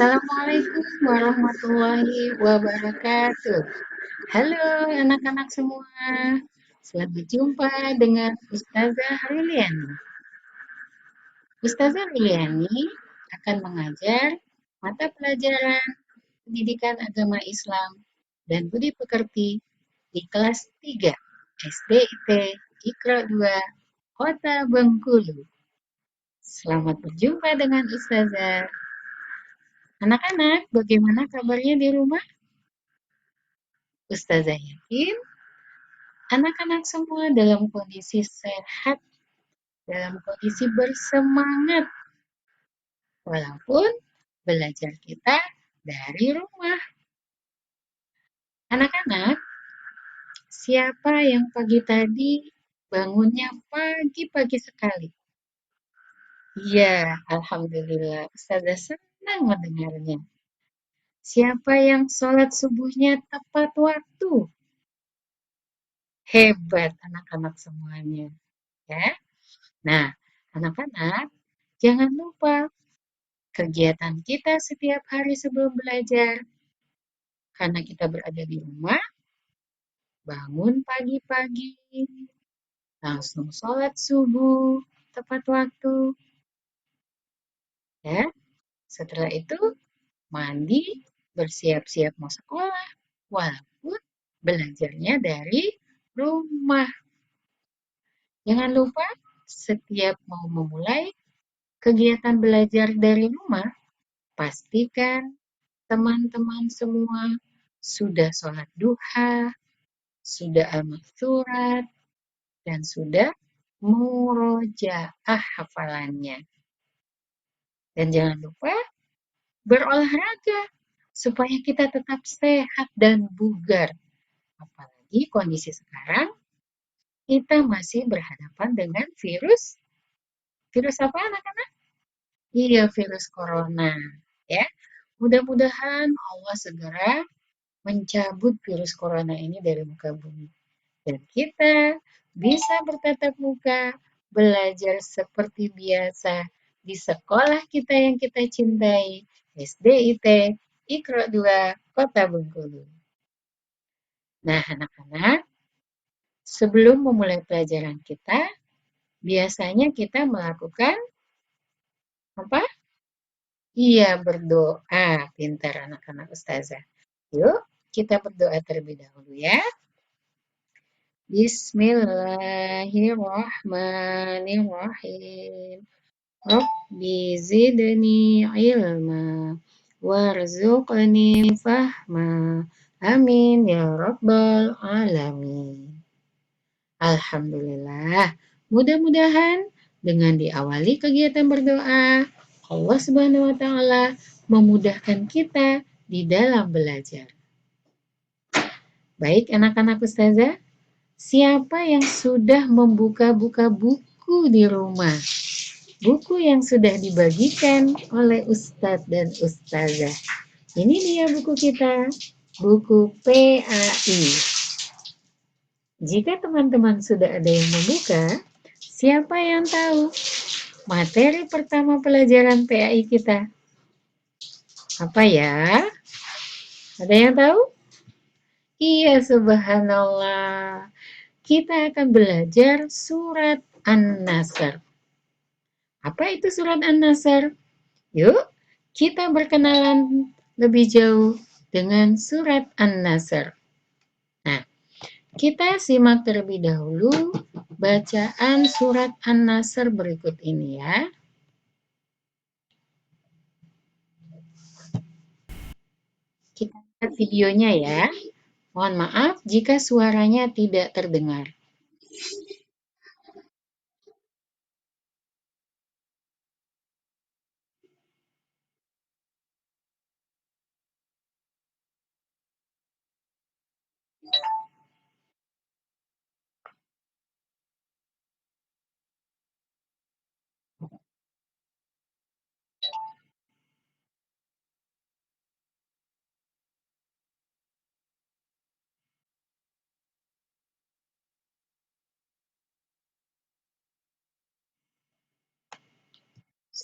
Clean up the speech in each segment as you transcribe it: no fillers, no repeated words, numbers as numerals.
Assalamualaikum warahmatullahi wabarakatuh. Halo anak-anak semua. Selamat jumpa dengan Ustazah Riliani. Ustazah Riliani akan mengajar mata pelajaran Pendidikan Agama Islam dan Budi Pekerti di kelas 3 SDIT Ikra 2 Kota Bengkulu. Selamat berjumpa dengan Ustazah. Anak-anak, bagaimana kabarnya di rumah? Ustazah yakin anak-anak semua dalam kondisi sehat, dalam kondisi bersemangat, walaupun belajar kita dari rumah. Anak-anak, siapa yang pagi tadi bangunnya pagi-pagi sekali? Iya, Alhamdulillah, Ustazah senang mendengarnya. Siapa yang sholat subuhnya tepat waktu? Hebat anak-anak semuanya, ya. Nah, anak-anak, jangan lupa kegiatan kita setiap hari sebelum belajar. Karena kita berada di rumah, bangun pagi-pagi, langsung sholat subuh tepat waktu. Ya, setelah itu mandi, bersiap-siap mau sekolah, walaupun belajarnya dari rumah. Jangan lupa setiap mau memulai kegiatan belajar dari rumah, pastikan teman-teman semua sudah sholat duha, sudah al-maksurat, dan sudah murojaah hafalannya. Dan jangan lupa berolahraga supaya kita tetap sehat dan bugar. Apalagi kondisi sekarang kita masih berhadapan dengan virus apa anak-anak? Iya, virus corona. Ya, mudah-mudahan Allah segera mencabut virus corona ini dari muka bumi. Dan kita bisa bertatap muka, belajar seperti biasa di sekolah kita yang kita cintai, SDIT Ikra 2 Kota Bengkulu. Nah, anak-anak, sebelum memulai pelajaran kita, biasanya kita melakukan apa? Iya, berdoa. Pintar anak-anak Ustazah. Yuk, kita berdoa terlebih dahulu ya. Bismillahirrahmanirrahim. Rabbi zidni ilma warzuqni fahma. Amin ya rabbal alamin. Alhamdulillah. Mudah-mudahan dengan diawali kegiatan berdoa, Allah Subhanahu wa taala memudahkan kita di dalam belajar. Baik anak-anak Ustazah, siapa yang sudah membuka-buka buku di rumah? Buku yang sudah dibagikan oleh Ustadz dan Ustazah. Ini dia buku kita, buku PAI. Jika teman-teman sudah ada yang membuka, siapa yang tahu materi pertama pelajaran PAI kita? Apa ya? Ada yang tahu? Iya, subhanallah. Kita akan belajar surat An-Nasr. Apa itu surat An-Nasr? Yuk, kita berkenalan lebih jauh dengan surat An-Nasr. Nah, kita simak terlebih dahulu bacaan surat An-Nasr berikut ini ya. Kita lihat videonya ya. Mohon maaf jika suaranya tidak terdengar.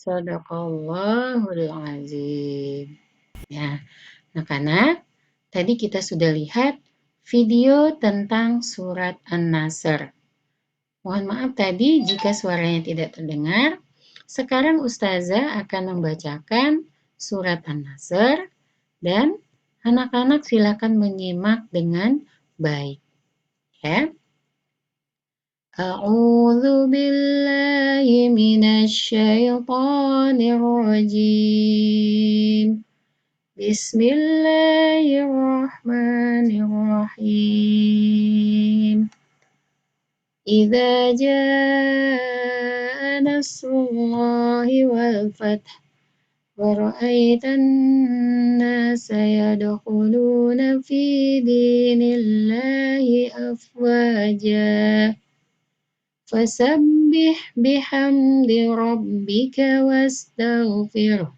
Shadaqallahul azim. Ya, anak-anak, tadi kita sudah lihat video tentang surat An-Nasr. Mohon maaf tadi jika suaranya tidak terdengar. Sekarang Ustazah akan membacakan surat An-Nasr dan anak-anak silakan menyimak dengan baik. Ya. A'udzu billahi minasy syaithanir rajim. Bismillahirrahmanirrahim. Idza jaa nasrullahi wal fath wa ra'aitan nasa yadkhuluna fi dinillahi afwaja fasabbih bihamdi rabbika wastaghfirhu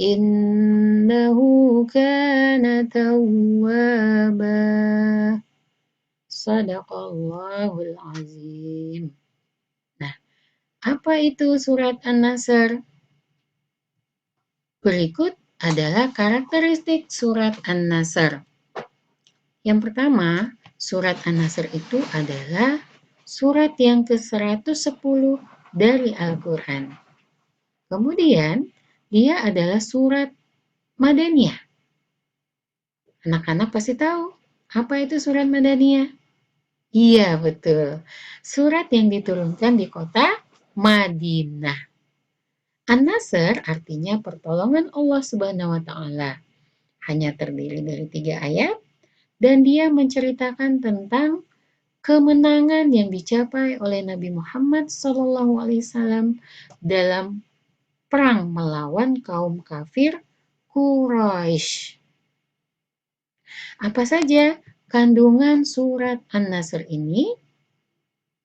innahu kana tawwaba. Shadaqallahul azim. Nah, apa itu surat An-Nasr? Berikut adalah karakteristik surat An-Nasr. Yang pertama, surat An-Nasr itu adalah surat yang ke-110 dari Al-Quran. Kemudian, dia adalah surat Madaniyah. Anak-anak pasti tahu, apa itu surat Madaniyah? Iya, betul. Surat yang diturunkan di kota Madinah. An-Nasr artinya pertolongan Allah Subhanahu wa Ta'ala. Hanya terdiri dari 3 ayat dan dia menceritakan tentang kemenangan yang dicapai oleh Nabi Muhammad SAW dalam perang melawan kaum kafir Quraisy. Apa saja kandungan surat An-Nasr ini?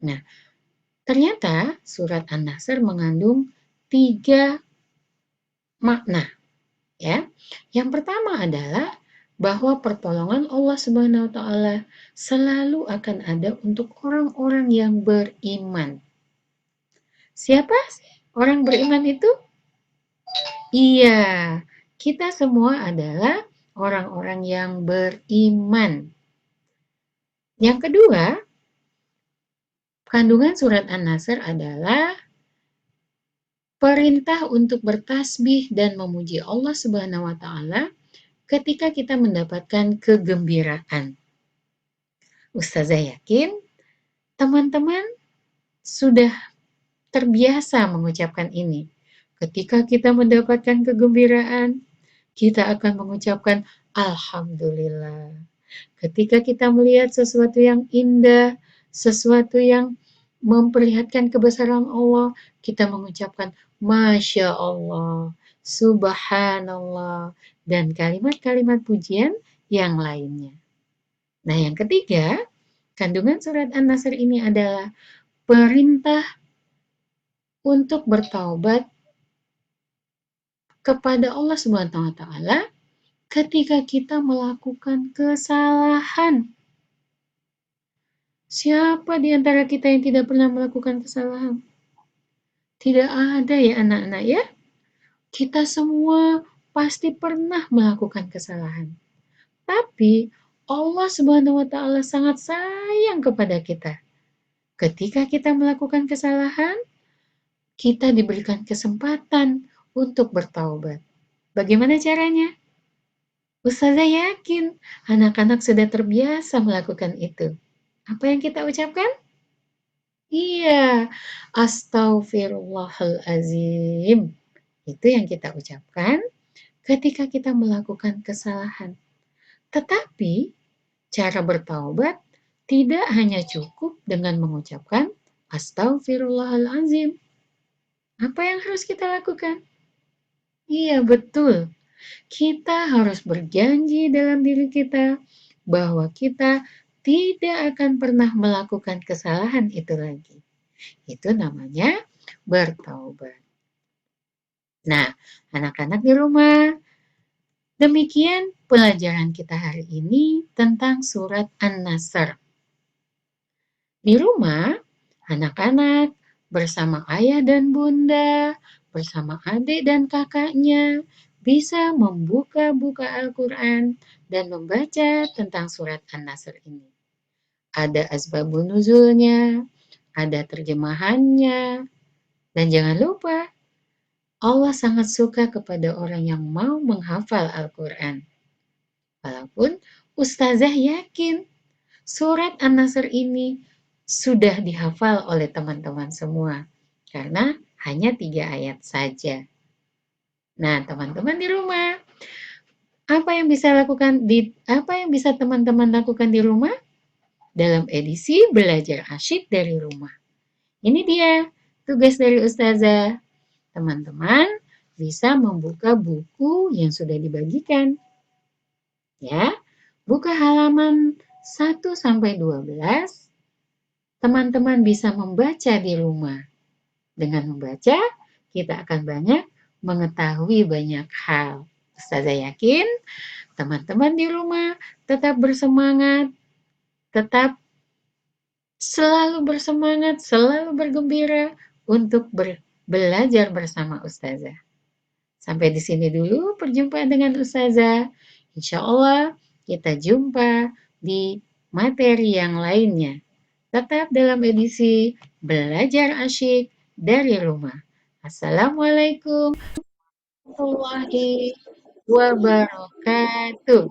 Nah, ternyata surat An-Nasr mengandung 3 makna. Ya. Yang pertama adalah bahwa pertolongan Allah Subhanahu wa Ta'ala selalu akan ada untuk orang-orang yang beriman. Siapa sih orang beriman itu? Iya, kita semua adalah orang-orang yang beriman. Yang kedua, kandungan surat An-Nasr adalah perintah untuk bertasbih dan memuji Allah Subhanahu wa Ta'ala ketika kita mendapatkan kegembiraan. Ustazah yakin teman-teman sudah terbiasa mengucapkan ini. Ketika kita mendapatkan kegembiraan, kita akan mengucapkan Alhamdulillah. Ketika kita melihat sesuatu yang indah, sesuatu yang memperlihatkan kebesaran Allah, kita mengucapkan Masya Allah, Subhanallah, dan kalimat-kalimat pujian yang lainnya. Nah, yang ketiga, kandungan surat An-Nasr ini adalah perintah untuk bertaubat kepada Allah Subhanahu wa Ta'ala ketika kita melakukan kesalahan. Siapa di antara kita yang tidak pernah melakukan kesalahan? Tidak ada ya anak-anak ya. Kita semua pasti pernah melakukan kesalahan. Tapi Allah Subhanahu wa Ta'ala sangat sayang kepada kita. Ketika kita melakukan kesalahan, kita diberikan kesempatan untuk bertaubat. Bagaimana caranya? Ustazah yakin anak-anak sudah terbiasa melakukan itu. Apa yang kita ucapkan? Iya, astaghfirullahalazim. Itu yang kita ucapkan ketika kita melakukan kesalahan. Tetapi cara bertaubat tidak hanya cukup dengan mengucapkan astaghfirullahalazim. Apa yang harus kita lakukan? Iya, betul. Kita harus berjanji dalam diri kita bahwa kita tidak akan pernah melakukan kesalahan itu lagi. Itu namanya bertaubat. Nah, anak-anak di rumah, demikian pelajaran kita hari ini tentang surat An-Nasr. Di rumah, anak-anak bersama ayah dan bunda, bersama adik dan kakaknya, bisa membuka-buka Al-Quran dan membaca tentang surat An-Nasr ini. Ada asbabun nuzulnya, ada terjemahannya, dan jangan lupa Allah sangat suka kepada orang yang mau menghafal Al-Quran. Walaupun Ustazah yakin surat An-Nasr ini sudah dihafal oleh teman-teman semua, karena hanya 3 ayat saja. Nah, teman-teman di rumah, apa yang bisa teman-teman lakukan di rumah? Dalam edisi belajar asyik dari rumah. Ini dia tugas dari Ustazah. Teman-teman bisa membuka buku yang sudah dibagikan. Ya, buka halaman 1 sampai 12. Teman-teman bisa membaca di rumah. Dengan membaca, kita akan banyak mengetahui banyak hal. Ustazah yakin teman-teman di rumah tetap bersemangat, tetap selalu bersemangat, selalu bergembira untuk belajar bersama Ustazah. Sampai di sini dulu perjumpaan dengan Ustazah. Insya Allah kita jumpa di materi yang lainnya. Tetap dalam edisi Belajar Asyik dari Rumah. Assalamualaikum warahmatullahi wabarakatuh.